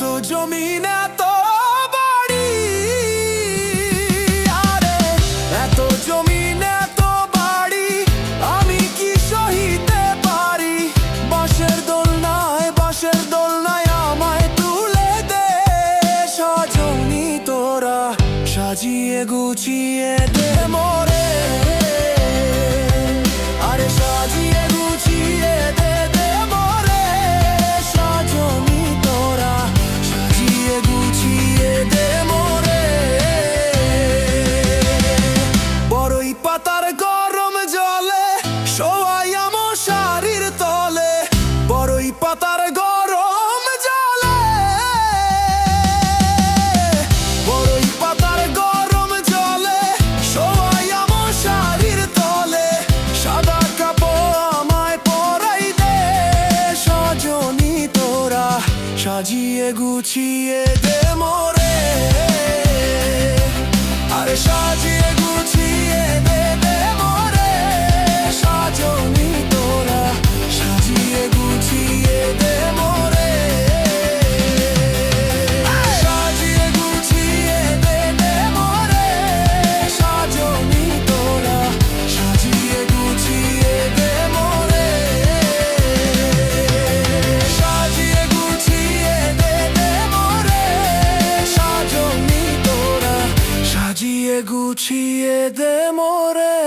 এত জমিন এত বাড়ি, আরে এত জমিন এত বাড়ি, আমি কি সহিতে পারি? বাঁশের দোলনায় আমায় তুলে দে সজনী তোরা, সাজিয়ে গুছিয়ে দে মোরে, আরে সাজিয়ে গুছিয়ে দে দে মোরে সজনী তোরা, সাজিয়ে গুছিয়ে দে মোরে। বড়ই পাতার গরম জলে শোয়াই মশারির তলে, বড়ই পাতার গরম জলে, বড়ই পাতার গরম জলে শোয়াই মশারির তলে, সাদা কাপড় আমায় পরাই দে সজনী তোরা, সাজিয়ে গুছিয়ে দে মোরে, আরে সাজিয়ে গুছিয়ে দে দে মোরে সজনী তোরা, সাজিয়ে গুছিয়ে দে মোরে, সাজিয়ে গুছিয়ে দে দে মোরে সজনী তোরা, সাজিয়ে গুছিয়ে দে মোরে, সাজিয়ে গুছিয়ে দে দে মোরে সজনী তোরা, সাজিয়ে গুছিয়ে দে মোরে।